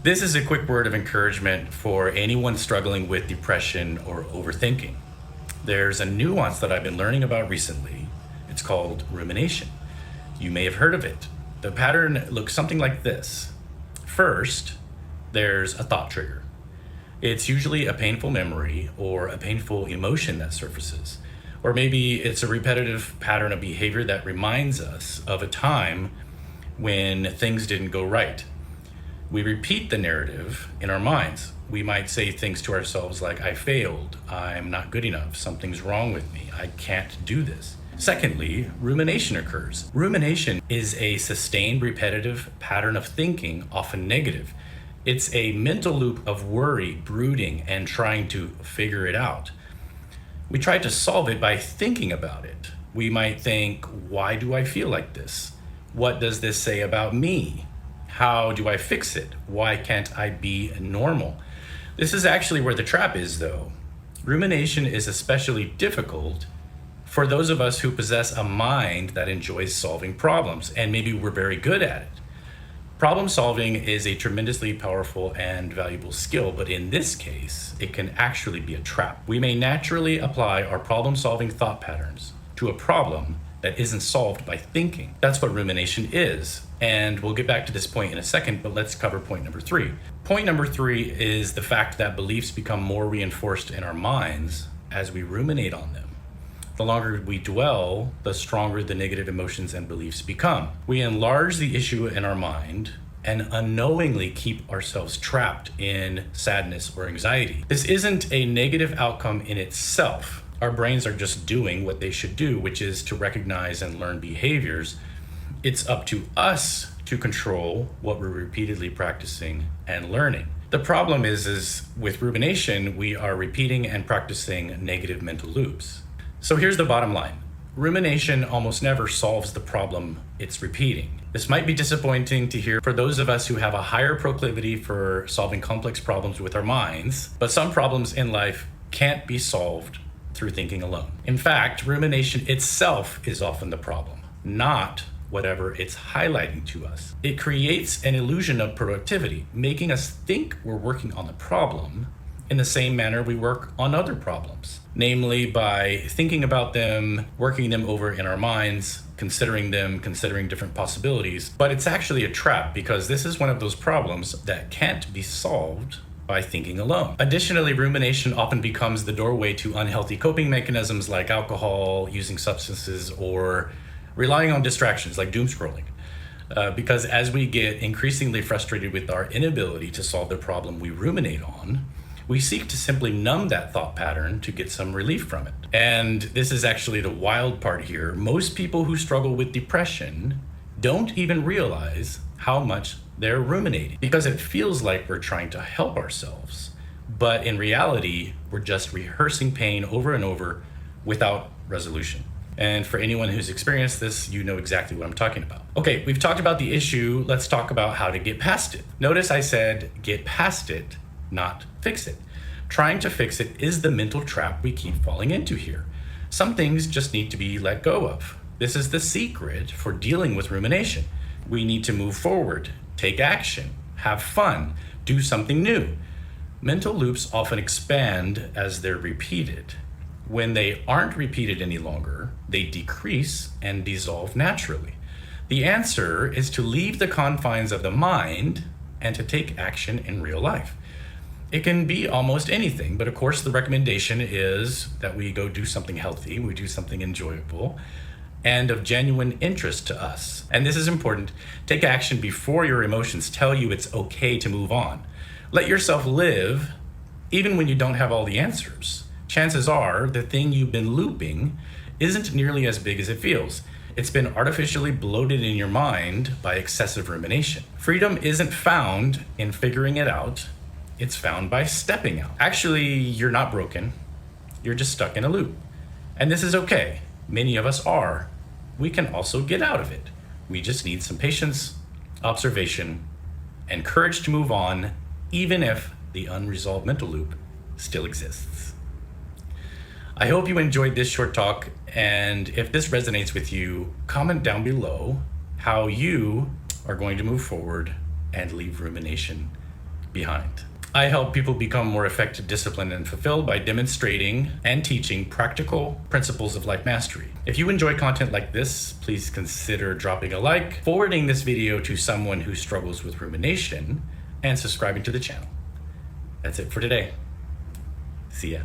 This is a quick word of encouragement for anyone struggling with depression or overthinking. There's a nuance that I've been learning about recently. It's called rumination. You may have heard of it. The pattern looks something like this. First, there's a thought trigger. It's usually a painful memory or a painful emotion that surfaces. Or maybe it's a repetitive pattern of behavior that reminds us of a time when things didn't go right. We repeat the narrative in our minds. We might say things to ourselves like, I failed, I'm not good enough, something's wrong with me, I can't do this. Secondly, rumination occurs. Rumination is a sustained, repetitive pattern of thinking, often negative. It's a mental loop of worry, brooding, and trying to figure it out. We try to solve it by thinking about it. We might think, why do I feel like this? What does this say about me? How do I fix it? Why can't I be normal? This is actually where the trap is, though. Rumination is especially difficult for those of us who possess a mind that enjoys solving problems, and maybe we're very good at it. Problem solving is a tremendously powerful and valuable skill, but in this case, it can actually be a trap. We may naturally apply our problem-solving thought patterns to a problem that isn't solved by thinking. That's what rumination is. And we'll get back to this point in a second, but let's cover point number 3. Point number 3 is the fact that beliefs become more reinforced in our minds as we ruminate on them. The longer we dwell, the stronger the negative emotions and beliefs become. We enlarge the issue in our mind and unknowingly keep ourselves trapped in sadness or anxiety. This isn't a negative outcome in itself. Our brains are just doing what they should do, which is to recognize and learn behaviors. It's up to us to control what we're repeatedly practicing and learning. The problem is with rumination, we are repeating and practicing negative mental loops. So here's the bottom line. Rumination almost never solves the problem it's repeating. This might be disappointing to hear for those of us who have a higher proclivity for solving complex problems with our minds, but some problems in life can't be solved through thinking alone. In fact, rumination itself is often the problem, not whatever it's highlighting to us. It creates an illusion of productivity, making us think we're working on the problem in the same manner we work on other problems, namely by thinking about them, working them over in our minds, considering different possibilities. But it's actually a trap because this is one of those problems that can't be solved by thinking alone. Additionally, rumination often becomes the doorway to unhealthy coping mechanisms like alcohol, using substances, or relying on distractions like doom scrolling. Because as we get increasingly frustrated with our inability to solve the problem we ruminate on, we seek to simply numb that thought pattern to get some relief from it. And this is actually the wild part here. Most people who struggle with depression don't even realize how much they're ruminating because it feels like we're trying to help ourselves. But in reality, we're just rehearsing pain over and over without resolution. And for anyone who's experienced this, you know exactly what I'm talking about. Okay, we've talked about the issue. Let's talk about how to get past it. Notice I said get past it, not fix it. Trying to fix it is the mental trap we keep falling into here. Some things just need to be let go of. This is the secret for dealing with rumination. We need to move forward, take action, have fun, do something new. Mental loops often expand as they're repeated. When they aren't repeated any longer, they decrease and dissolve naturally. The answer is to leave the confines of the mind and to take action in real life. It can be almost anything, but of course the recommendation is that we go do something healthy, we do something enjoyable, and of genuine interest to us. And this is important. Take action before your emotions tell you it's okay to move on. Let yourself live, even when you don't have all the answers. Chances are the thing you've been looping isn't nearly as big as it feels. It's been artificially bloated in your mind by excessive rumination. Freedom isn't found in figuring it out. It's found by stepping out. Actually, you're not broken. You're just stuck in a loop. And this is okay. Many of us are. We can also get out of it. We just need some patience, observation, and courage to move on, even if the unresolved mental loop still exists. I hope you enjoyed this short talk, and if this resonates with you, comment down below how you are going to move forward and leave rumination behind. I help people become more effective, disciplined, and fulfilled by demonstrating and teaching practical principles of life mastery. If you enjoy content like this, please consider dropping a like, forwarding this video to someone who struggles with rumination, and subscribing to the channel. That's it for today. See ya.